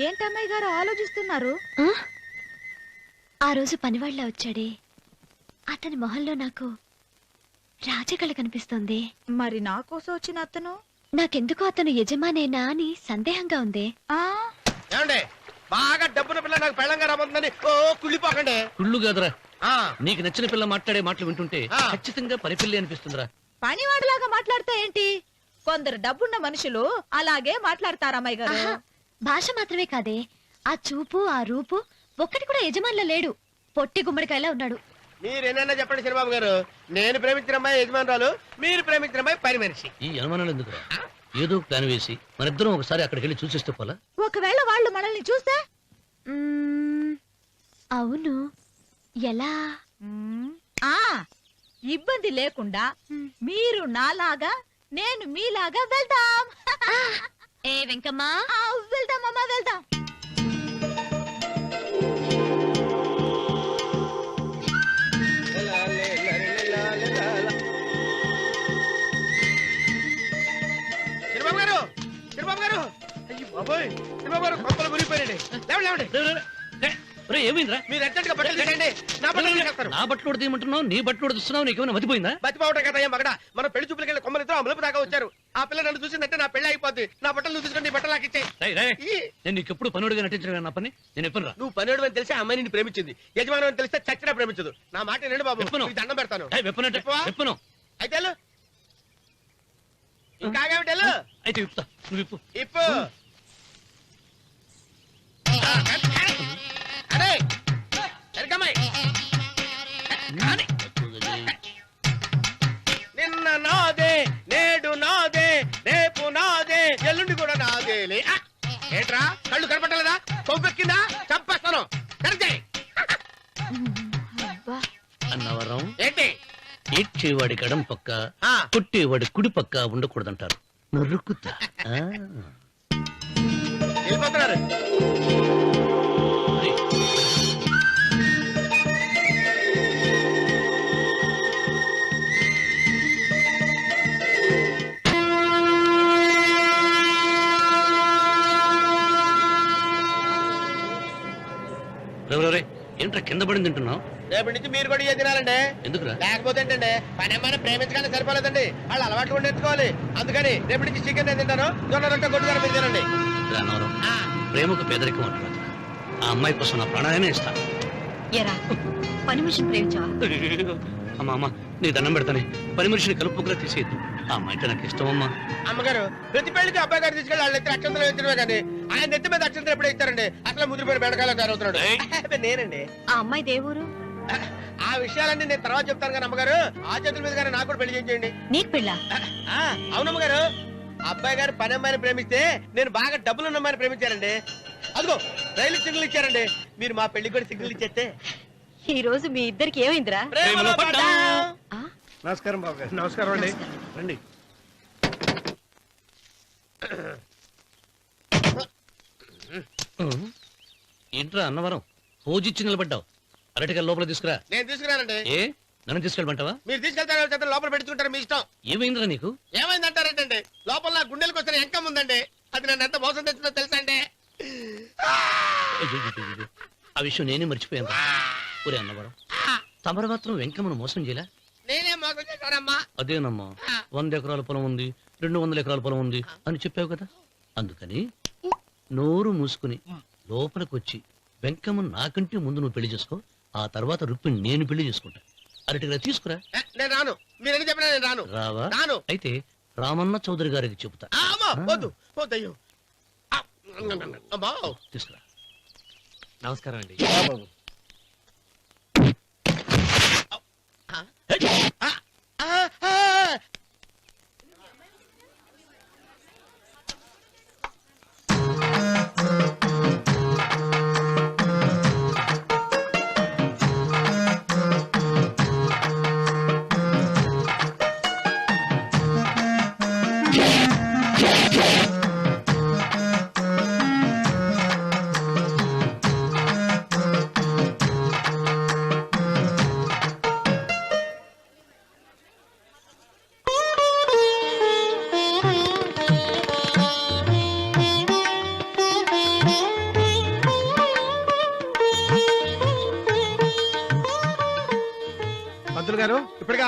ఏంటమ్మాయి గారు ఆలోచిస్తున్నారు? ఆ రోజు పనివాళ్ళ వచ్చాడే అతని మొహంలో నాకు రాజకళ కనిపిస్తోంది. మరి నా కోసం వచ్చిన అతను? నాకెందుకో అతను యజమానేనా అని సందేహంగా ఉంది. బాగా డబ్బున పిల్ల నాకు పెళ్ళంగా రమ్మందని కుళ్ళిపోకండి. కుళ్ళు కాదురా, నీకు నచ్చిన పిల్ల మాట్లాడే మాటలు వింటుంటే ఖచ్చితంగా పరిపిల్లి అనిపిస్తుందిరా. పనివాడిలాగా మాట్లాడతా ఏంటి? కొందరు డబ్బున్న మనుషులు అలాగే మాట్లాడతారమ్మాయి గారు. భాష మాత్రమే కాదే, ఆ చూపు ఆ రూపు ఒక్కటి కూడా యజమానిలో లేడు. పొట్టి గుమ్మడికాయలా ఉన్నాడు. మీరేనన్నా చెప్పండి శనిబాబు గారు, నేను ప్రేమించిన అమ్మాయి యజమానురాలు, మీరు ప్రేమించిన అమ్మాయి పని మనిషి. ఈ అనుమానాలు ఎందుకురా? ఏదో ప్లాన్ వేసి మనిద్దరం ఒకసారి అక్కడికి వెళ్ళి చూసేస్తే పోలా? ఒకవేళ వాళ్ళు మనల్ని చూస్తే? అవును, ఎలా? ఇబ్బంది లేకుండా మీరు నాలాగా నేను మీలాగా వెళ్దాం. ఏ వెంకమ్మా, వెళ్దామమ్మా వెళ్దాం. శనిబాబు గారు, శనిబాబు గారు, అయ్యో బాబోయ్, శనిబాబు గారు కొంపలు మునిగిపోయారండి. లేవండి లేవండి. ఏమైందిరా? మీరు అర్జెంట్ గా బట్టలు తీసేయండి. నా బట్టలు తీసేస్తారు. నా బట్టలు ఉడతీయమంటున్నావు, నీ బట్టలు ఉడుతున్నావు, నీకేమైనా మతిపోయిందా? బతిపోవటం కదా మగడ. మన పెళ్లి చూపులకి వెళ్ళి కొమ్మలితో అమలుపు దాకా వచ్చారు. ఆ పిల్ల నన్ను చూసిందంటే నా పెళ్లి అయిపోద్ది. నా బట్టలు నువ్వు తీసుకొని నీ బట్టలు నాకు ఇచ్చేయి. నేను నీకు ఎప్పుడు పనుడిగా నటించడం నా పని. నేను ఎప్పుడు రా? నువ్వు పనుడు అని తెలిసి ఆ అమ్మాయి నిన్ను ప్రేమించింది. యజమాని అని తెలిస్తే చచ్చినా ప్రేమించదు. నా మాట రెండు బాబు, నీకు దండం పెడతాను. విప్పను అయితే ఇంకాగేమిటి? అయితే విప్పుతా, నువ్వు విప్పు. ఇప్పు. అరే ఎరకమ్మాయి, నిన్న నాదే, నేడు నాదే, రేపు నాదే, ఎల్లుండి కూడా నాదేలే. ఏట్రా కళ్ళు కనపట్టలేదా? కొవ్వెక్కిందా? చంపేస్తాను. కరెక్టే అన్నవరం ఏంటి? ఏడ్చేవాడి గడం పక్క, కొట్టేవాడి కుడి పక్క ఉండకూడదంటారు. నరుకుతా. వెళ్ళిపోతున్నారు. ఏంట్రా కింద పడింది తింటున్నావు? రేపటి నుంచి మీరు కూడా ఇదే తినాలండి. ఎందుకురా? లేకపోతే ఏంటండి, పని అమ్మాయిని ప్రేమించగానే సరిపోలేదండి, వాళ్ళు అలవాట్లు కూడా నేర్చుకోవాలి. అందుకని రేపటి నుంచి చికెన్ నేను తింటాను, జొన్న రొట్టె కొట్టుగా మీరు తినండి. అన్నవరం, ప్రేమకు పేదరికం అంటారు. ఆ అమ్మాయి కోసం నా ప్రాణాలనే ఇస్తాను. పని మనిషిని ప్రేమించావా? అమ్మా అమ్మా, నీ దండం పెడతానే, పని మనిషిని కలుపుకులా తీసేయద్దు. ఆ అమ్మాయి నాకు ఇష్టం అమ్మా. అమ్మగారు, ప్రతి పెళ్లికి అబ్బాయి గారు తీసుకెళ్ళి వాళ్ళ ఎత్తి అక్షంతలు వేయించడమే కానీ ఆయన నెత్తి మీద అక్షంతలు ఎప్పుడు ఇస్తారండి? అసలు ముదిరిపోయిన బెండకాయలు తయారవుతున్నాడు. నేనండి. ఆ అమ్మాయి దేవురు. ఆ విషయాలన్నీ నేను తర్వాత చెప్తాను కానీ అమ్మగారు, ఆ చేతుల మీద కానీ నాకు కూడా పెళ్లి చేయండి. నీకు పెళ్ళా? అవునమ్మగారు, అబ్బాయి గారు పని అమ్మాయిని ప్రేమిస్తే నేను బాగా డబ్బులు ఉన్న అమ్మాయిని ప్రేమించారండి. అదిగో రైలు సిగ్నల్ ఇచ్చారండి. మీరు మా పెళ్లి కూడా సిగ్నల్ ఇచ్చేస్తే ఈ రోజు మీ ఇద్దరికి ఏమైందిరా? నమస్కారం బాబు గారు. నమస్కారం అండి. రండి. ఏంట్రా అన్నవరం, పోజిచ్చి నిలబడ్డావు? అరటిగా లోపల తీసుకురా. నేను తీసుకురానండి. ఏ నన్ను తీసుకెళ్ళమంటావా? మీరు తీసుకెళ్తారు, లోపల పెట్టుకుంటారు, మీ ఇష్టం. ఏమైందిరా నీకు? ఏమైందంటారేంటండి? లోపల నా గుండెలకు వస్తున్న ఎంకం ఉందండి. అది నన్ను ఎంత మోసం తెచ్చిందో తెలుసా అండి? ఆ విషయం నేనే మర్చిపోయాను. ఒరే అన్నవరం, తమరు మాత్రం వెంకమ్మను మోసం చేయలే? నేనే మోసం చేశానమ్మా. అదేనమ్మా, 100 ఎకరాల పొలం ఉంది, 200 ఎకరాల పొలం ఉంది అని చెప్పావు కదా. అందుకని నోరు మూసుకుని లోపలికి వచ్చి వెంకమ్మను నాకంటే ముందు నువ్వు పెళ్లి చేసుకో. ఆ తర్వాత రుక్మిణి నేను పెళ్లి చేసుకుంటా. అరటిగా తీసుకురా. నేను రాను. మీరని చెప్పినా నేను రాను. రావా? రాను. అయితే రామన్న చౌదరి గారికి చెబుతా. వద్దు వద్దయ్యో. తీసుకురా. నమస్కారం అండి.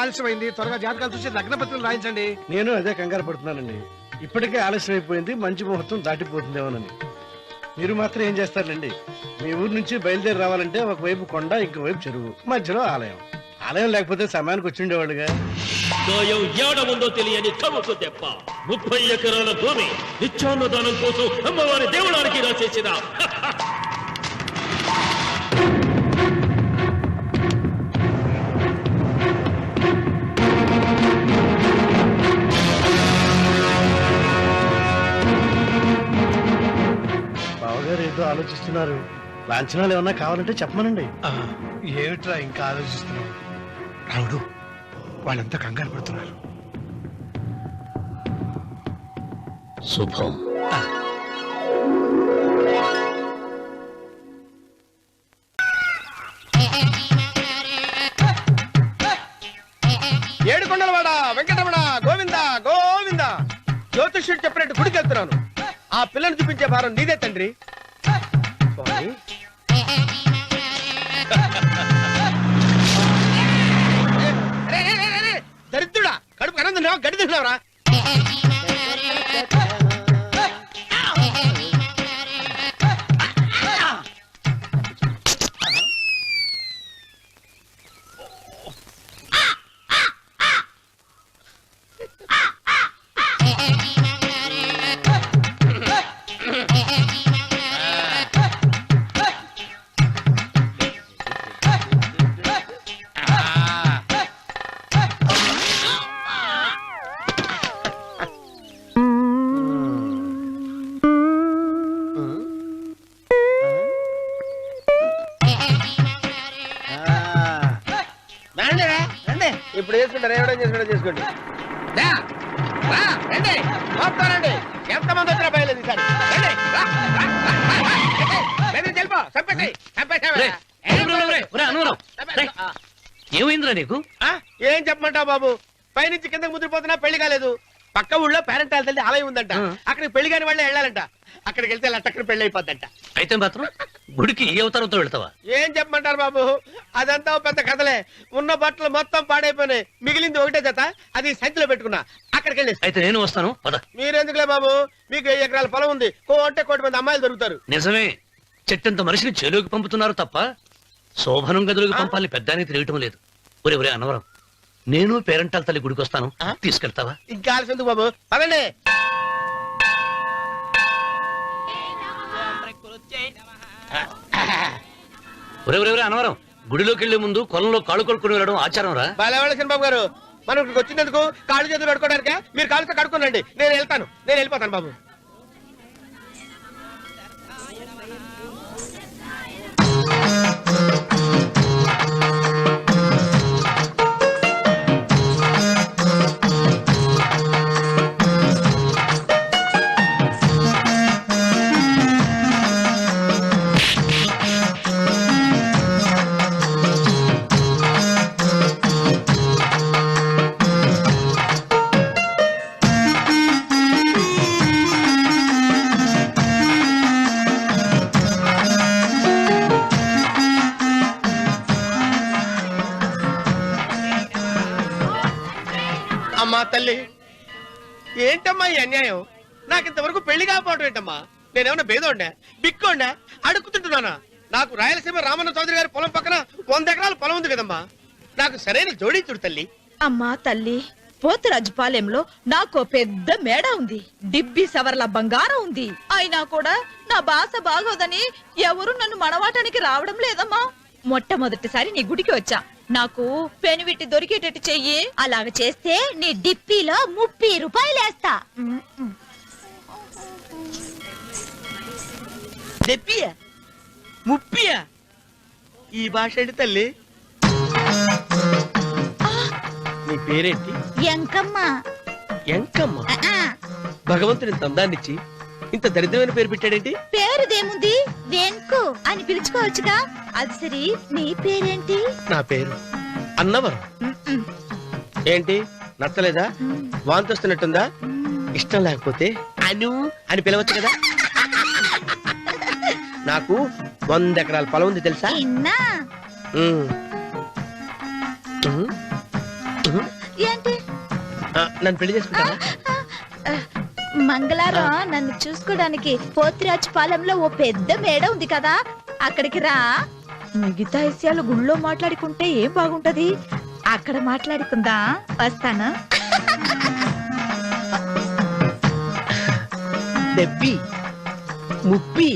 ఆలస్యమైంది. త్వరగా జాతకాలు చూసి లగ్న పత్రికలు రాయించండి. నేను అదే కంగారు పడుతున్నానండి. ఇప్పటికే ఆలస్యం అయిపోయింది, మంచి ముహూర్తం దాటిపోతుందేమోనని. మీరు మాత్రం ఏం చేస్తారండి? మీ ఊరు నుంచి బయలుదేరి రావాలంటే ఒకవైపు కొండ, ఇంకోవైపు చెరువు, మధ్యలో ఆలయం. ఆలయం లేకపోతే సమయానికి వచ్చి ఉండేవాళ్ళుగా. గాయం ఏడ ఉందో తెలియని కవుకు దెబ్బ 30 ఎకరాల భూమి నిత్యాన్నదానం కోసం అమ్మవారి దేవుడానికి రాసేసిన బావగారు ఏదో ఆలోచిస్తున్నారు. లాంఛనాలు ఏమన్నా కావాలంటే చెప్పమనండి. ఏమిట్రా ఇంకా ఆలోచిస్తున్నావు? రావుడు, వాళ్ళంతా కంగారు పడుతున్నారు. శుభం. ఏడుకొండలవాడ వెంకటరమణ గోవింద గోవింద. జ్యోతిష్యుడు చెప్పినట్టు గుడికి వెళ్తున్నాను. ఆ పిల్లని చూపించే భారం నీదే తండ్రి. స్వామి. రే, రే, రే, రే, రే. దరిద్రుడా, కడుపు అన్నం తిన్నావా, గడ్డి తిన్నావరా? ఇప్పుడు వేసుకుంటారు, ఏవడం చేసుకుంటే చేసుకోండి. రండి, వస్తానండి. ఎంతమంది వచ్చినా బయలుదేరి ఈసారి. రండి, రా, రా, రా, రా, రా. రండి, వెళ్ళిపో. చంపేసేయ్, చంపేసేయ్. రేయ్, ఒరేయ్, అన్నవరం, రేయ్, ఏమైందిరా నీకు? ఏం చెప్పమంటావు బాబు? పైనుంచి కిందకి ముద్రపోతున్నా పెళ్లి కాలేదు. పక్క ఊళ్ళో పేరెంట్ తల్లి ఆలయం ఉందంట. అక్కడికి పెళ్లి కాని వాళ్ళే వెళ్ళాలంట. అక్కడికి వెళ్తే లట్టక్కడ పెళ్లి అయిపోద్దంట. అయితే మాత్రం గుడికి ఏ అవతారంతో వెళ్తావా? ఏం చెప్పమంటారు బాబు? అదంతా ఓ పెద్ద కథలే. ఉన్న బట్టలు మొత్తం పాడైపోయినాయి. మిగిలింది ఒకటే జత, అది సంచిలో పెట్టుకున్నా. అక్కడికి వెళ్ళి అయితే నేను వస్తాను, పద. మీరెందుకులే బాబు, మీకు 1 ఎకరాల పొలం ఉంది. అంటే 1 కోటి మంది అమ్మాయిలు దొరుకుతారు. నిజమే, చెట్టంత మనిషిని చెరువుకి పంపుతున్నారు తప్ప శోభనం గదులకు పంపాలని పెద్దానికి తెలియటం లేదు. ఒరే ఒరే అన్నవరం, నేను పేరెంటాల తల్లి గుడికి వస్తాను, తీసుకెళ్తావా? ఇంకా ఆలస్యం ఎందుకు బాబు, పదండి. ఒరే ఒరే ఒరే అన్నవరం, గుడిలోకి వెళ్లే ముందు కొలంలో కాళ్ళు కొడుకుని వెళ్ళడం ఆచారం రా. బాలేవాళ్ళ బాబు గారు, మనం ఇక్కడికి వచ్చినందుకు కాళ్ళు చేతులు కడుక్కోవడానిక? మీరు కాళ్ళతో కడుక్కోనండి, నేను వెళ్తాను. నేను వెళ్ళిపోతాను బాబు. అమ్మా తల్లి, ఏంటమ్మా ఈ అన్యాయం? నాకింతవరకు పెళ్లి కాకపోవడం ఏంటమ్మా? నేనేమన్నా బేదోడ్డా, బిక్కోండా, అడుగుతుంటున్నానా? నాకు రాయలసీమ రామన్న చౌదరి గారి పొలం పక్కన 100 ఎకరాల పొలం ఉంది కదమ్మా. నాకు సరైన జోడీ చూడు తల్లి. అమ్మా తల్లి, పోతురాజుపాలెంలో నాకు పెద్ద మేడ ఉంది. డిబ్బి సవర్ల బంగారం ఉంది. అయినా కూడా నా భాష బాగోదని ఎవరు నన్ను మనవాటానికి రావడం లేదమ్మా. మొట్టమొదటిసారి నీ గుడికి వచ్చా. నాకు పెనువిట్టి దొరికేటట్టు చెయ్యి. అలాగ చేస్తే నీ డిప్పీలో 30 రూపాయలు వేస్తా. చెప్పియా, ముప్పియా? ఈ భాష ఏంటి తల్లి? నీ పేరేంటి? ఎంకమ్మ. ఎంకమ్మ? భగవంతుని తందాన్నిచ్చి ఇంత దరిద్రమైన పేరు పెట్టాడేంటి? పేరుదేముంది, వెంకు అని పిలుచుకోవచ్చుగా. అది సరి, నీ పేరేంటి? నా పేరు అన్నవరం. ఏంటి, నచ్చలేదా? వాంతొస్తున్నట్టుందా? ఇష్టం లేకపోతే అను అని పిలవచ్చు కదా. నాకు 100 ఎకరాల పొలం ఉంది తెలుసా? ఇన్నా. ఏంటి నన్ను పెళ్లి చేసుకుంటారా మంగళారం నన్ను చూసుకోవడానికి పోతిరాజు పాలెంలో ఓ పెద్ద మేడ ఉంది కదా, అక్కడికి రా. మిగతా విషయాలు గుళ్ళో మాట్లాడుకుంటే ఏం బాగుంటది, అక్కడ మాట్లాడుకుందా. వస్తాను. డెబ్బి ముప్పి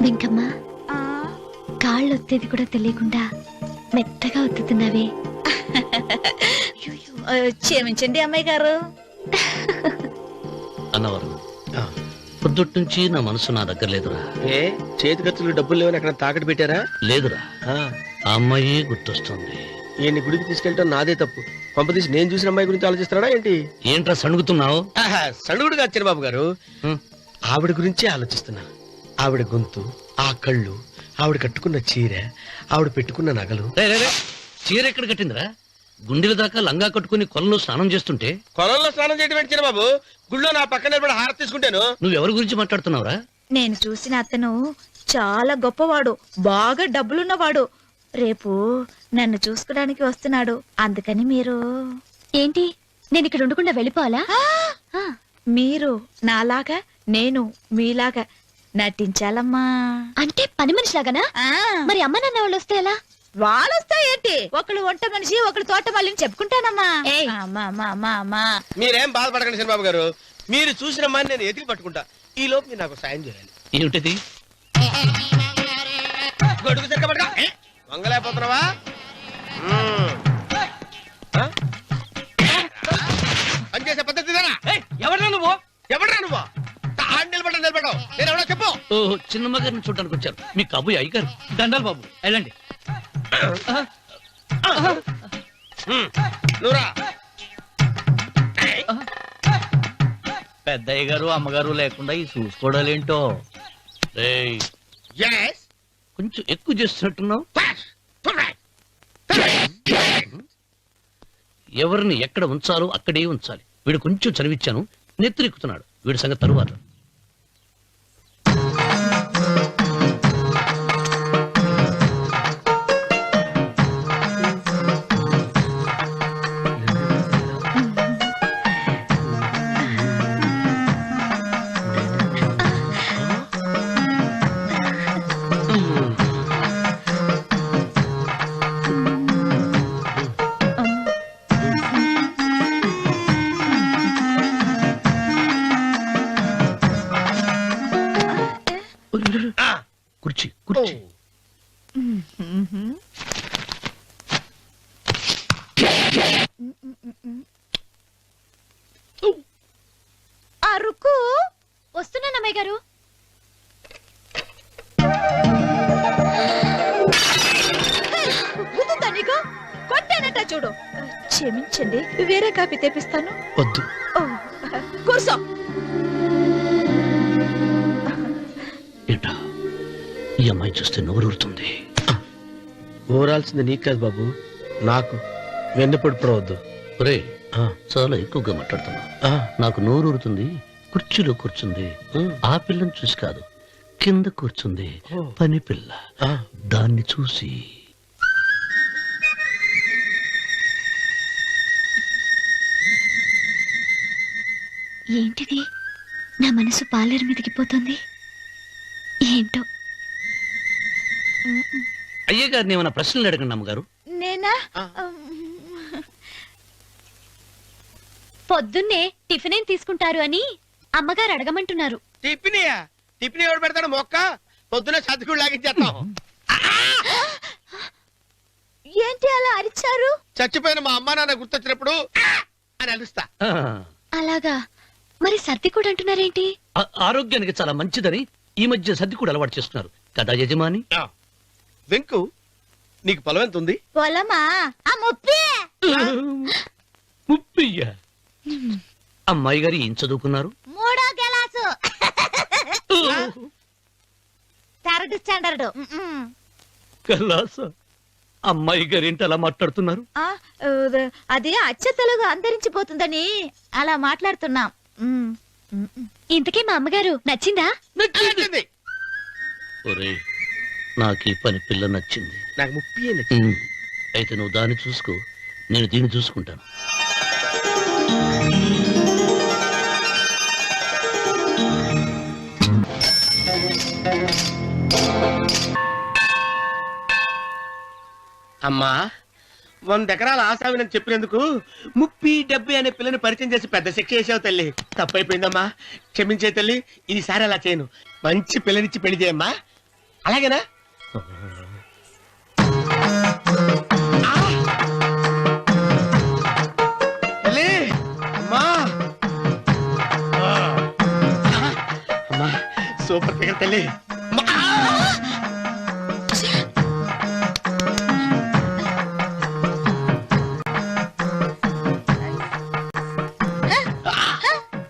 వెంకమ్మ, కాళ్ళు ఒత్తేది కూడా తెలియకుండా మెత్తగా ఒత్తుతున్నావే. క్షమించండి అమ్మాయి గారు. అన్నవరం పొద్దుటి నుంచి నా మనసు నా దగ్గర లేదురా. ఏ చేతి ఖర్చులు డబ్బులు లేవని అక్కడ తాకట్టు పెట్టారా? లేదురా, ఆ అమ్మాయి గుర్తొస్తుంది. ఈయన్ని గుడికి తీసుకెళ్ళటం నాదే తప్పు. పంపదీసి నేను చూసిన అమ్మాయి గురించి ఆలోచిస్తున్నాడా ఏంటి? ఏంట్రా సణుగుతున్నావు? సణుగుడు కాదు చిన్నబాబు గారు, ఆవిడ గురించి ఆలోచిస్తున్నా. ఆవిడ గొంతు, ఆ కళ్ళు, ఆవిడ కట్టుకున్న చీర, ఆవిడ పెట్టుకున్న నగలు. చీర ఎక్కడ కట్టిందిరా? గుండెల దాకా లంగా కట్టుకుని కొలంలో స్నానం చేస్తుంటే. కొలంలో స్నానం చేయడం ఏంటి చిన్నబాబు? గుళ్ళో నా పక్కన నిలబడి హారతి తీసుకుంటాను. నువ్వెవరి గురించి మాట్లాడుతున్నావురా? నేను చూసిన అతను చాలా గొప్పవాడు, బాగా డబ్బులున్నవాడు. రేపు నన్ను చూసుకోవడానికి వస్తున్నాడు. అందుకని మీరు. ఏంటి, నేను ఇక్కడ ఉండకుండా వెళ్ళిపోవాలా? మీరు నాలాగా, నేను మీలాగా నటించాలమ్మా. అంటే పని మనిషిలాగానా? మరి అమ్మ నాన్న వాళ్ళు వస్తే ఎలా? వాళ్ళు వస్తాయేంటి? ఒకళ్ళు వంట మనిషి, ఒకళ్ళు తోట మళ్ళీ చెప్పుకుంటానమ్మా. మీరేం బాధపడకండి చంద్రబాబు గారు, మీరు చూసిన అమ్మాయిని నేను ఎతికి పట్టుకుంటా. ఈ లోపు మీరు నాకు సాయం చేయాలి. ఏమిటది? గొడుగు చెక్కబడగా వంగలేకపోతున్నావా? పనిచేసే పద్ధతి ఎవడరా నువ్వు? ఎవడరా నువ్వు? నిలబడ్డావు నేను ఎవడో చెప్పు. ఓహో, చిన్నమ్మ గారిని చూడడానికి వచ్చారు. మీ కబుయ్య అయ్యగారు. దండాలు బాబు, వెళ్ళండి. నువ్వురా. పెద్దయ్య గారు అమ్మగారు లేకుండా ఈ చూసుకోవడాలేంటో. రేయ్, Yes. కొంచెం ఎక్కువ చేస్తున్నట్టున్నావు. ఎవరిని ఎక్కడ ఉంచాలో అక్కడే ఉంచాలి. వీడు కొంచెం చదివిచ్చాను, నెత్తిరెక్కుతున్నాడు. వీడి సంగతి తరువాత. సరుకు వస్తున్నాను అమ్మాయి గారు. గుద్దుతా నీకు? కొట్టానట చూడు. క్షమించండి, వేరే కాఫీ తెప్పిస్తాను. వద్దు. ఓ, కూర్చో. ఏంటా ఈ అమ్మాయి చూస్తే నోరూరుతుంది. ఊరాల్సింది నీకు కాదు బాబు, నాకు. వెన్నెప్పుడు పడవద్దు. ఒరే చాలా ఎక్కువగా మాట్లాడుతున్నా. నాకు నోరూరుతుంది. కుర్చీలో కూర్చుంది. ఆ పిల్లని చూసి కాదు, కింద కూర్చుంది పని పిల్ల. దాన్ని చూసి ఏంటిది? నా మనసు పాలేరు మీదకి పోతుంది. ఏంటో. అయ్య గారిని ఏమైనా ప్రశ్నలు అడగండి అమ్మగారు. నేనా? పొద్దున్నే టిఫిన్ ఏం తీసుకుంటారు అని అమ్మగారు అడగమంటున్నారు. టిఫినియా? టిఫిన్ ఎవడు పెడతాడు మొక్క? పొద్దున సర్దుకుడు లాగించేస్తాం. ఏంటి అలా అరిచారు? చచ్చిపోయిన మా అమ్మ నాన్న గుర్తొచ్చినప్పుడు అని అలుస్తా. అలాగా? మరి సర్ది కూడా అంటున్నారేంటి? ఆరోగ్యానికి చాలా మంచిదని ఈ మధ్య సర్ది కూడా అలవాటు చేస్తున్నారు కదా యజమాని. వెంకు, నీకు పొలం ఎంత ఉంది? పొలమా? ఆ ముప్పి. ముప్పయ్య. అమ్మాయి గారు ఏం చదువుకున్నారు? 3వ క్లాసు, 3rd స్టాండర్డ్. కలాస. అమ్మాయి గారు ఏంటి అలా మాట్లాడుతున్నారు? అది అచ్చ తెలుగు అంతరించిపోతుందని అలా మాట్లాడుతున్నాం. ఇంతకీ మా అమ్మగారు నచ్చిందా? నచ్చింది. ఒరే, నాకు ఈ పని పిల్ల నచ్చింది. నాకు 30 నచ్చింది. అయితే నువ్వు దాన్ని చూసుకో, నేను దీన్ని చూసుకుంటాను. అమ్మా, 100 ఎకరాల ఆసావినని చెప్పినందుకు 30-70 అనే పిల్లని పరిచయం చేసి పెద్ద శిక్ష చేసావు తల్లి. తప్పైపోయిందమ్మా, క్షమించే తల్లి. ఈసారి అలా చేయను. మంచి పిల్లనిచ్చి పెళ్లి చేయమ్మా. అలాగేనా? తల్లి, అమ్మా. అమ్మా, సూపర్ ఫిగర్ తల్లి.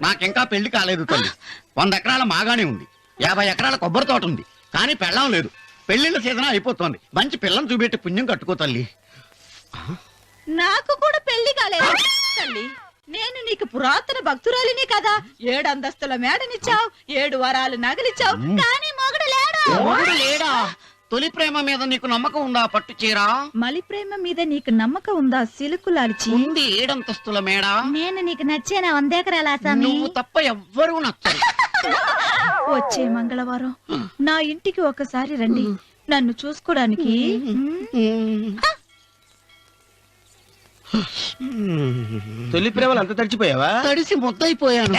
నాకింకా పెళ్లి కాలేదు తల్లి. 100 ఎకరాల మాగానే ఉంది, 50 ఎకరాల కొబ్బరి తోట ఉంది, కానీ పెళ్ళం లేదు. పెళ్లిళ్ళ సీజన్ అయిపోతుంది. మంచి పిల్లని చూపెట్టి పుణ్యం కట్టుకో తల్లి. నాకు కూడా పెళ్లి కాలేదు తల్లి. నేను నీకు పురాతన భక్తురాలిని కదా. 7 అంతస్తుల మేడనిచ్చావు, 7 వరాలు నగలిచ్చావు, కానీ మొగుడు లేడు. మొగుడు లేడా? తొలి ప్రేమ మీద నీకు నమ్మకం ఉందా? పట్టు చీరా. మలి ప్రేమ మీద నీకు నమ్మకం ఉందా? సిలుకులాల్చి ఉంది 7 అంతస్తుల మేడ. నేను నీకు నచ్చేనా? 100 ఎకరాల ఆసామి. నువ్వు తప్ప ఎవ్వరూ నచ్చరు. వచ్చే మంగళవారం నా ఇంటికి ఒకసారి రండి, నన్ను చూసుకోడానికి. తొలి ప్రేమలు అంత తడిచిపోయావా? తడిసి ముద్దయిపోయాను.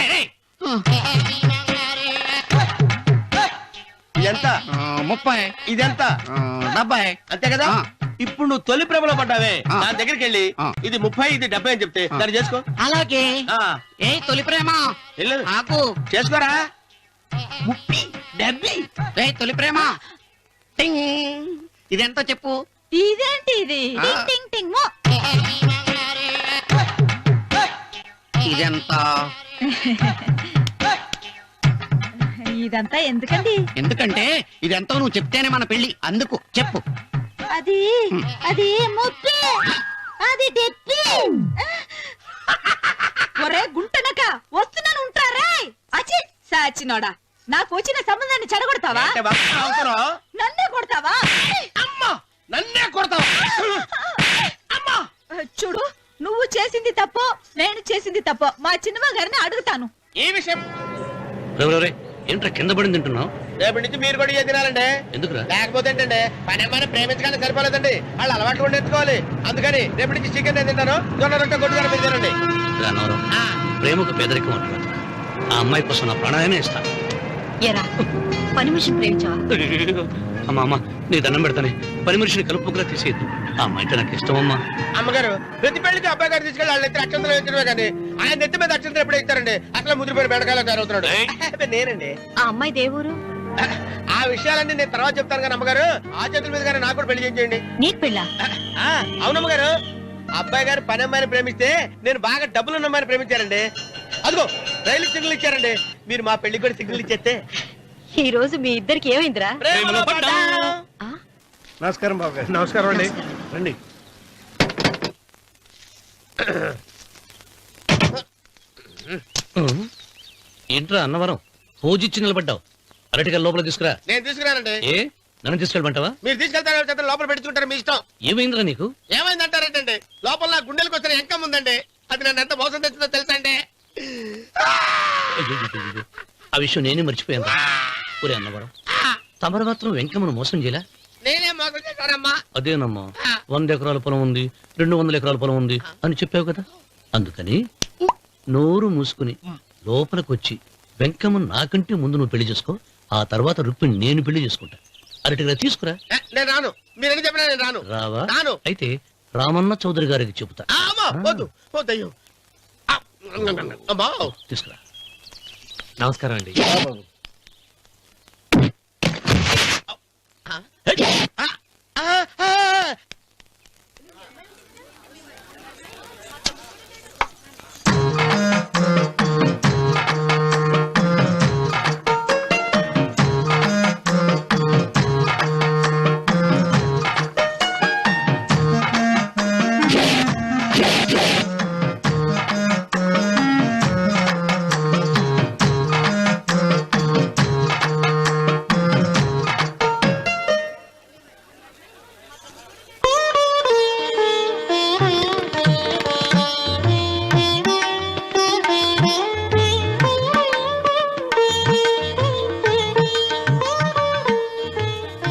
ఎంత? 30. ఇదెంత? 70. అంతే కదా. ఇప్పుడు నువ్వు తొలి ప్రేమలో పడ్డావే, దాని దగ్గరికి వెళ్ళి ఇది 30 ఇది 70 అని చెప్తే దాన్ని చేసుకో. అలాగే. ఏ తొలి ప్రేమ వెళ్ళు, నాకు చేసుకోరా. 30, 70. ఏ తొలి ప్రేమ టింగ్. ఇదెంత చెప్పు? ఇదేంటి ఇది? టింగ్ టింగ్ టింగ్ మో. ఇదెంత? ఇదంతా ఎందుకండి? ఎందుకంటే ఇదెంతో నువ్వు చెప్తేనే మన పెళ్లి. అందుకు చెప్పు. అది అది ముప్పి, అది డెప్పి. ఒరే గుంటనక, వస్తున్నాను ఉంటారా? అచి సాచినోడా, నాకు వచ్చిన సంబంధాన్ని చెడగొడతావా? అంటే బాగా అవసరం. నన్నే కొడతావా? అమ్మా, నన్నే కొడతావా? అమ్మా, చూడు, నువ్వు చేసింది తప్పో నేను చేసింది తప్పో మా చిన్నమ్మ గారిని అడుగుతాను. ఈ విషయం ఏంట్రా కింద పడింది తింటున్నావు? రేపటి నుంచి మీరు కూడా ఏ తినాలండి. ఎందుకురా? లేకపోతే ఏంటంటే పని అమ్మాయిని ప్రేమించగానే సరిపోలేదండి, వాళ్ళు అలవాట్లు కూడా నేర్చుకోవాలి. అందుకని రేపటి నుంచి చికెన్ నేను తింటాను, జొన్న రొట్టె కొట్టుకొని మీరు తినండి. రానవరం, ప్రేమకు పేదరికం అంటున్నారు. ఆ అమ్మాయి కోసం నా ప్రాణాయమే ఇస్తాను. ఎరా పని మనిషిని ప్రేమించావా? అమ్మా అమ్మ, నీ దండం పెడతానే, పని మనిషిని కలుపుకులా తీసేయద్దు. ఆ అమ్మాయి అంటే నాకు ఇష్టం అమ్మా. అమ్మగారు, ప్రతి పెళ్లికి అబ్బాయి గారు తీసుకెళ్ళి వాళ్ళ ఇద్దరు అక్షంతలు వేయించడమే కానీ ఆయన నెత్తి మీద అక్షంతలు ఎప్పుడు ఇస్తారండి? అసలు ముదిరిపోయిన బెడకాయలో తయారవుతున్నాడు. నేనండి. ఆ అమ్మాయి దేవురు ఆ విషయాలన్నీ నేను తర్వాత చెప్తాను కానీ అమ్మగారు, ఆ చేతుల మీద గానీ నాకు కూడా పెళ్లి చేయండి. నీకు పెళ్ళ అవునమ్మగారు, అబ్బాయి గారు పని అమ్మాయిని ప్రేమిస్తే నేను బాగా డబ్బులు ఉన్న అమ్మాయిని ప్రేమించారండి. అదిగో రైలు సిగ్నల్ ఇచ్చారండి. మీరు మా పెళ్లి కూడా సిగ్నల్ ఇచ్చేస్తే ఈ రోజు మీ ఇద్దరికి ఏమైందిరా? ప్రేమలో పడ్డాం. నమస్కారం బాబు గారు. నమస్కారం అండి. రండి. ఏంట్రా అన్నవరం పూజిచ్చి నిలబడ్డావు? అరటిగా లోపల తీసుకురా. నేను తీసుకురానండి. ఏ నన్ను తీసుకెళ్ళమంటావా? మీరు తీసుకెళ్తారు, లోపల పెట్టుకుంటారు, మీ ఇష్టం. ఏమైందిరా నీకు? ఏమైందంటారేంటండి? లోపల నా గుండెలకు వచ్చిన ఎంకం ఉందండి. అది నన్ను ఎంత మోసం తెచ్చిందో తెలుసా అండి? అయ్యో, ఆ విషయం నేనే మర్చిపోయాను. ఒరే అన్నవరం, తమరు మాత్రం వెంకమ్మను మోసం చేయలే? నేనే మోసం చేశానమ్మా. అదేనమ్మా, 100 ఎకరాల పొలం ఉంది, 200 ఎకరాల పొలం ఉంది అని చెప్పావు కదా. అందుకని నోరు మూసుకుని లోపలికొచ్చి వెంకమ్మ నాకంటే ముందు నువ్వు పెళ్లి చేసుకో. ఆ తర్వాత రుక్మిణి నేను పెళ్లి చేసుకుంటా. అరటిగా తీసుకురా. నేను రాను. మీరని చెప్పినా నేను రాను. రావా? రాను. అయితే రామన్న చౌదరి గారికి చెబుతా. అమ్మా, వద్దు వద్దయ్యో. అమ్మా, తీసుకురా. నమస్కారం అండి. బాబు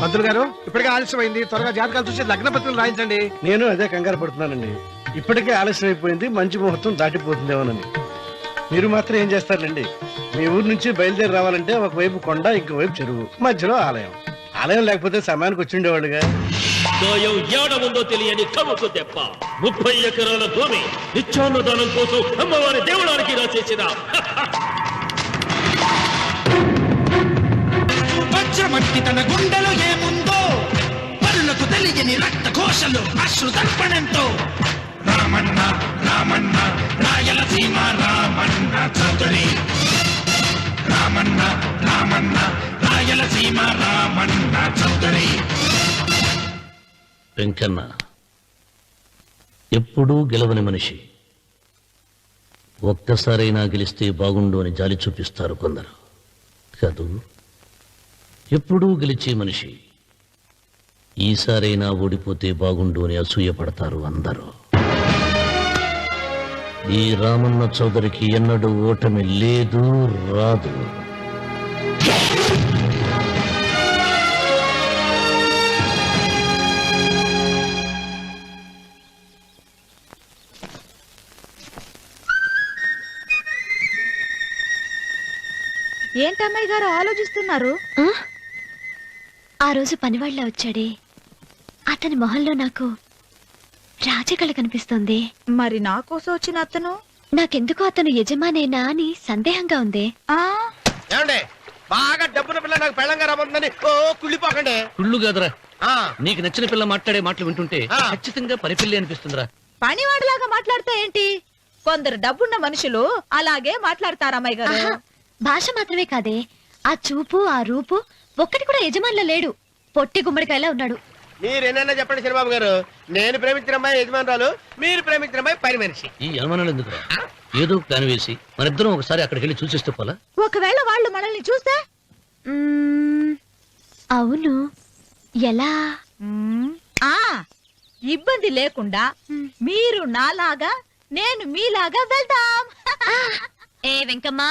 పంతులు గారు, ఇప్పటికే ఆలస్యమైంది. త్వరగా జాతకాలు చూసి లగ్న పత్రికలు రాయించండి. నేను అదే కంగారు పడుతున్నానండి. ఇప్పటికే ఆలస్యం అయిపోయింది, మంచి ముహూర్తం దాటిపోతుందేమోనని. మీరు మాత్రం ఏం చేస్తారండి? మీ ఊరు నుంచి బయలుదేరి రావాలంటే ఒకవైపు కొండ, ఇంకోవైపు చెరువు, మధ్యలో ఆలయం. ఆలయం లేకపోతే సమయానికి వచ్చి ఉండేవాళ్ళుగా. గాయం ఏడ ఉందో తెలియని కవుకు దెబ్బ. 30 ఎకరాల భూమి నిత్యాన్నదానం కోసం అమ్మవారి దేవుడానికి రాసేసిన పచ్చమట్టి తన గుండెలో ఏముందో పరులకు తెలియని రక్త ఘోషలు అశ్రు తర్పణంతో రామన్న రామన్న రాయలసీమ రామన్న చౌదరి. రామన్న రామన్న రాయలసీమ రామన్న చౌదరి. వెంకన్న ఎప్పుడూ గెలవని మనిషి. ఒక్కసారైనా గెలిస్తే బాగుండు అని జాలి చూపిస్తారు కొందరు. కాదు, ఎప్పుడూ గెలిచే మనిషి. ఈసారైనా ఓడిపోతే బాగుండు అని అసూయపడతారు అందరూ. ఈ రామన్న చౌదరికి ఎన్నడూ ఓటమి లేదు, రాదు. ఏంటమ్మాయి గారు ఆలోచిస్తున్నారు? ఆ రోజు పనివాళ్ళ వచ్చాడే, అతని మొహంలో నాకు రాజకళ కనిపిస్తోంది. మరి నా కోసం వచ్చిన అతను? నాకెందుకో అతను యజమానేనా అని సందేహంగా ఉంది. ఆ ఏమండి, బాగా డబ్బున పిల్ల నాకు పెళ్ళంగా రాబోతుందని కుళ్ళిపోకండి. కుళ్ళు కాదురా, ఆ, నీకు నచ్చిన పిల్ల మాట్లాడే మాటలు వింటుంటే ఖచ్చితంగా పనిపిల్లి అనిపిస్తుందిరా. పనివాడిలాగా మాట్లాడతా ఏంటి? కొందరు డబ్బున్న మనుషులు అలాగే మాట్లాడతారమ్మాయి గారు. ఆహా, భాష మాత్రమే కాదే, ఆ చూపు ఆ రూపు ఒక్కటి కూడా యజమానిలో లేడు. పొట్టి గుమ్మడికాయలా ఉన్నాడు. మీరేనన్నా చెప్పండి చంద్రబాబు గారు. నేను ప్రేమించిన అమ్మాయి యజమానురాలు, మీరు ప్రేమించిన అమ్మాయి పని మనిషి. ఈ అనుమానాలు ఎందుకురా? ఏదో ప్లాన్ వేసి మనిద్దరం ఒకసారి అక్కడికి వెళ్ళి చూసేస్తే పోలా? ఒకవేళ వాళ్ళు మనల్ని చూస్తే? అవును, ఎలా? ఆ ఇబ్బంది లేకుండా మీరు నాలాగా నేను మీలాగా వెళ్దాం. ఏ వెంకమ్మా,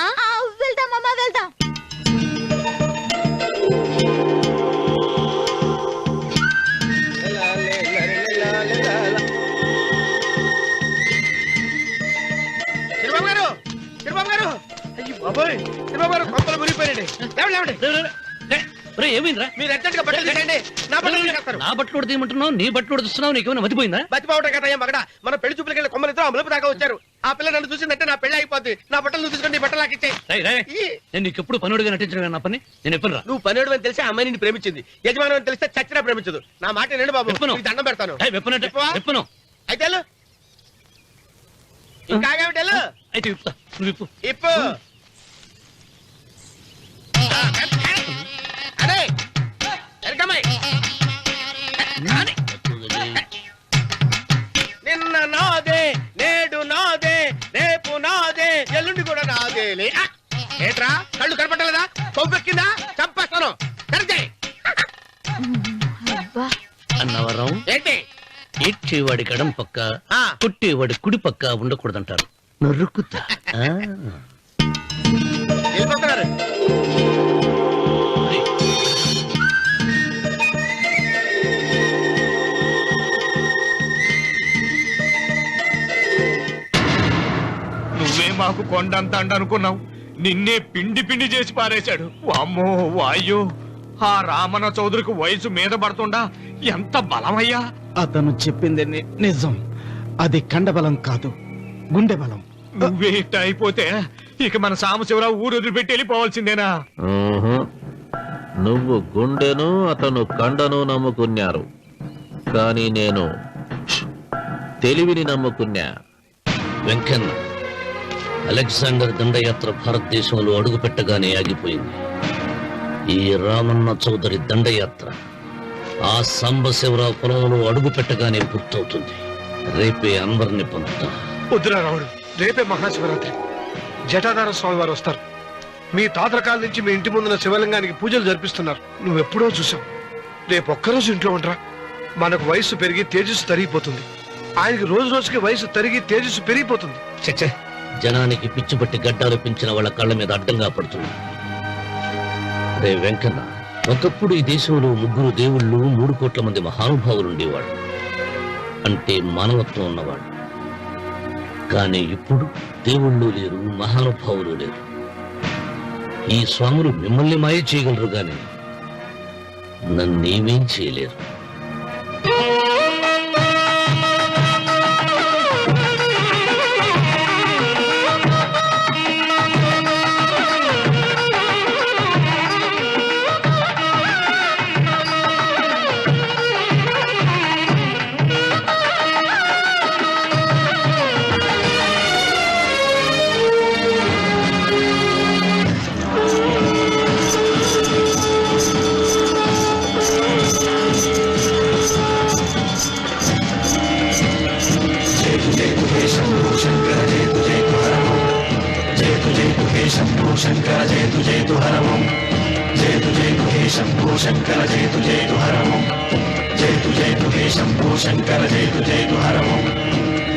వెళ్దాం అమ్మా, వెళ్దాం. చంద్రబాబు గారు, చంద్రబాబు గారు, అయ్యో బాబోయ్, చంద్రబాబు గారు కొంపలు మునిగిపోయారండి. లేవండి, లేవండి. రే ఏమైందిరా? మీరు అర్జెంట్ గా బట్టలు తీసేయండి, నా బట్టలు తీసేస్తారు. నా బట్టలు తీయమంటున్నావు, నీ బట్టలు ఉడుతున్నావు, నీకేమైనా మతిపోయిందా? బతిపావటం కదా మగడ, మన పెళ్లి చూపులకి వెళ్ళి కొమ్మలితో అమలుపు దాకా వచ్చారు. ఆ పిల్ల నన్ను చూసిందంటే నా పెళ్లి అయిపోద్ది. నా బట్టలు నువ్వు తీసుకొని నీ బట్టలు నాకు ఇచ్చేయి. రేయ్, రేయ్, నేను నీకు ఎప్పుడు పనుడిగా నటించడం నా పని. నేను ఎప్పుడు రా? నువ్వు పనివాడు అని తెలిసి ఆ అమ్మాయి నిన్ను ప్రేమించింది, యజమాని అని తెలిస్తే చచ్చినా ప్రేమించదు. నా మాట నేను బాబు, విప్పను. నీకు దండం పెడతాను. వెప్పనంటే విప్పవా? విప్పను. అయితే వెళ్ళు. ఇంకా ఆగేమిటి వెళ్ళు. అయితే విప్పుతా, నువ్వు విప్పు. ఇప్పు. అరే ఎరకమ్మాయి. నిన్న నాదే, నేడు నాదే, రేపు నాదే, ఎల్లుండి కూడా నాదేలే. ఏట్రా కళ్ళు కనపట్టలేదా? కొవ్వెక్కిందా? చంపేస్తాను. కరెక్టే. అన్నవరం ఏంటి? ఏడ్చేవాడి కడం పక్క, ఆ. కొట్టేవాడి కుడి పక్క ఉండకూడదంటారు. నరుకుతా. వెళ్ళిపోతున్నారు. నువ్వే మాకు కొండంత అండ అనుకున్నావు, నిన్నే పిండి పిండి చేసి పారేశాడు. వామ్మో వాయో, ఆ రామన్న చౌదరికి వయసు మీద పడుతుండా ఎంత బలమయ్యా. అతను చెప్పింది నిజం. అది కండబలం కాదు, గుండె బలం. నువ్వే ఇట్ట అయిపోతే ఇక మన సాంబశివరావు ఊరు వదిలిపెట్టి వెళ్ళిపోవాల్సిందేనా? నువ్వు గుండెను అతను కండను నమ్ముకున్నారు, కానీ నేను తెలివిని నమ్ముకున్నా. వెంకన్న, అలెగ్జాండర్ దండయాత్ర భారతదేశంలో అడుగు పెట్టగానే ఆగిపోయింది. ఈ రామన్న చౌదరి దండయాత్ర ఆ సాంబశివరావు పొలంలో అడుగు పెట్టగానే పూర్తవుతుంది. రేపే అన్వర్ని పంపుతా. వద్దురా రావుడు, రేపే మహాశివరాత్రి. జటాధార స్వామి వారు వస్తారు. మీ తాతల కాల నుంచి మీ ఇంటి ముందున్న శివలింగానికి పూజలు జరిపిస్తున్నారు. నువ్వెప్పుడో చూసావు. రేపు ఒక్కరోజు ఇంట్లో ఉండరా. మనకు వయసు పెరిగి తేజస్సు తరిగిపోతుంది. ఆయనకి రోజు రోజుకి వయసు తరిగి తేజస్సు పెరిగిపోతుంది. చచ్చే, జనానికి పిచ్చి పట్టి గడ్డాలు పెంచిన వాళ్ళ కళ్ళ మీద అడ్డంగా పడుతుంది. రే వెంకన్న, ఒకప్పుడు ఈ దేశంలో 3 దేవుళ్ళు, 3 కోట్ల మంది మహానుభావులు ఉండేవాడు, అంటే మానవత్వం ఉన్నవాడు. కానీ ఇప్పుడు దేవుళ్ళు లేరు, మహానుభావులు లేరు. ఈ స్వాములు మిమ్మల్ని మాయ చేయగలరు గాని నన్నేమేం చేయలేరు.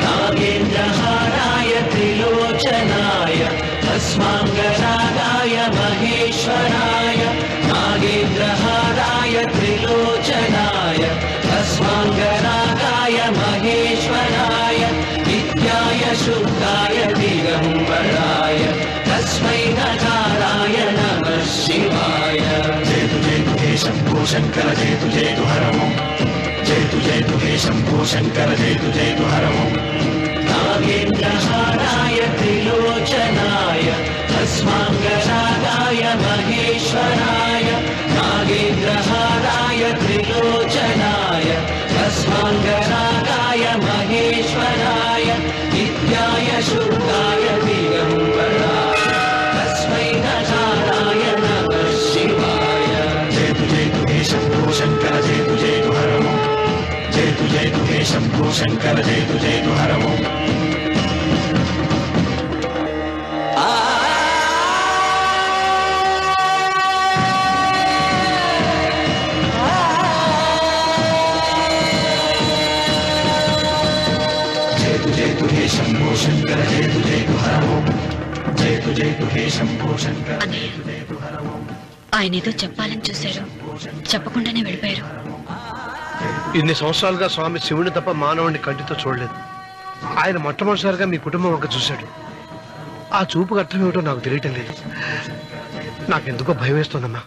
నాగేంద్రహారాయ త్రిలోచనాయ భస్మాంగరాగాయ మహేశ్వరాయ. నాగేంద్రహారాయ త్రిలోచనాయ భస్మాంగరాగాయ మహేశ్వరాయ. నిత్యాయ శుద్ధాయ దిగంబరాయ తస్మై నకారాయ నమః శివాయ. జయతు జయతు హే శంభో శంకర, జయతు జయతు హరమో. జయతు జయతు హే శంభో శంకర, జయతు జయతు హరమో. నాగేంద్రహారాయ త్రిలోచనాయ భస్మాంగరాగాయ మహేశ్వరాయ. నాగేంద్రహారాయ త్రిలోచనాయ భస్మాంగరాగాయ మహేశ్వరాయ. నిత్యాయ శుద్ధాయ దిగంబరాయ తస్మై నకారాయ నమః శివాయ. జయతు జయతు హే శంభో శంకర, జయతు జయతు హరమో. జయతు జయతు హే శంభో శంకర, జయతు జయతు హరమో. జయతు జయతు హే శంభో శంకర, జయతు జయతు హరమో. జయతు జయతు హే శంభో శంకర, జయతు జయతు హరమో. ఆయన ఏదో చెప్పాలని చూశారు, చెప్పకుండానే వెళ్ళిపోయారు. ఇన్ని సంవత్సరాలుగా స్వామి శివుని తప్ప మానవుడిని కంటితో చూడలేదు. ఆయన మొట్టమొదటిసారిగా మీ కుటుంబం వంక చూశాడు. ఆ చూపుకు అర్థం ఏమిటో నాకు తెలియటం లేదు. నాకెందుకో భయం వేస్తోందమ్మా.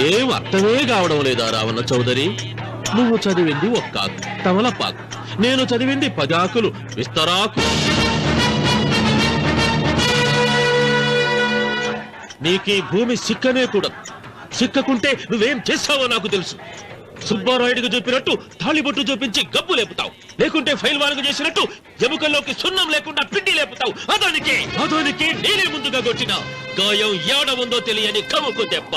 ఏం అర్థమే కావడం లేదా రావణ చౌదరి? నువ్వు చదివింది ఒక్క ఆకు, తమలపాకు. నేను చదివింది 10 ఆకులు, విస్తరాకు. నీకీ భూమి సిక్కనే కూడా. సిక్కకుంటే నువ్వేం చేస్తావో నాకు తెలుసు. సుబ్బారాయుడికి చూపినట్టు తాళిబొట్టు చూపించి గబ్బు లేపుతావు, లేకుంటే ఫైల్ వానకు చేసినట్టు ఎముకల్లోకి సున్నం లేకుండా పిండి లేపుతావు. అదానికి నేనే ముందుగా కొట్టిన గాయం ఏడ ఉందో తెలియని కముకు దెబ్బ.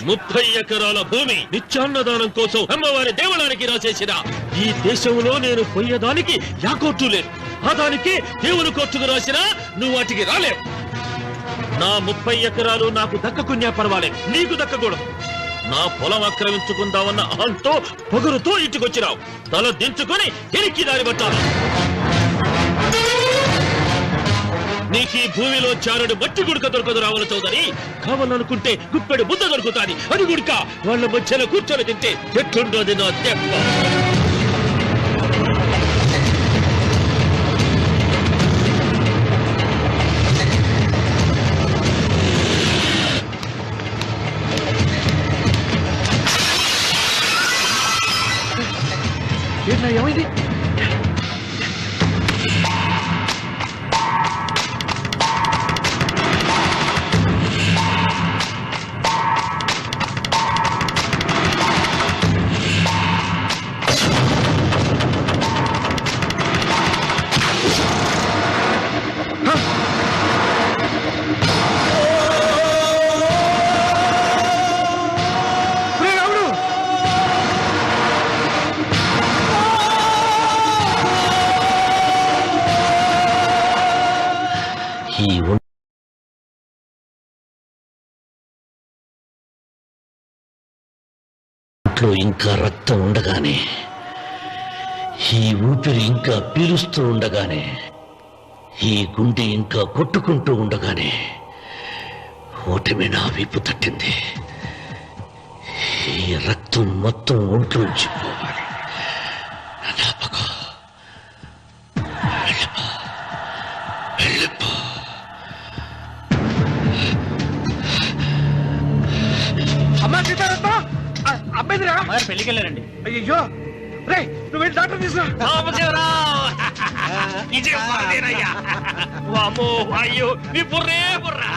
30 ఎకరాల భూమి నిత్యాన్నదానం కోసం అమ్మవారి దేవాలయానికి రాసేసిన ఈ దేశంలో నేను పోయేదానికి యా కోర్టు లేదు. అదానికి దేవుని కోర్టుకు రాసినా నువ్వు వాటికి రాలేవు. నా 30 ఎకరాలు నాకు దక్కకున్నా పర్వాలేదు, నీకు దక్కకూడదు. నా పొలం ఆక్రమించుకుందామన్న అహంతో పొగరుతో ఇంటికొచ్చినావు. తల దించుకొని ఎనికి దారి పట్టాలి. నీకీ భూమిలో చారుడు మట్టి గుడక దొరకదు రావణ చౌదరి. కావాలనుకుంటే గుప్పెడు బుద్ధ దొరుకుతాది. అది గుడక వాళ్ళ మధ్యలో కూర్చొని తింటే ఎట్లుండదు నా దెబ్బ. ఏమైంది? ఈ ఒంట్లో ఇంకా రక్తం ఉండగానే, ఈ ఊపిరి ఇంకా పీలుస్తూ ఉండగానే, ఈ గుండె ఇంకా కొట్టుకుంటూ ఉండగానే ఓటమి నా వీపు తట్టింది. ఈ రక్తం మొత్తం ఒంట్లోంచి పోవాలి. వెళ్ళిపో. అమ్మా సీతారత్న, అబ్బాయిరా పెళ్లికి వెళ్ళారండి. అయ్యో రే, నువ్వు వెళ్ళి డాక్టర్ తీసుకురా. అయ్యో నీ బుర్రే బుర్రా.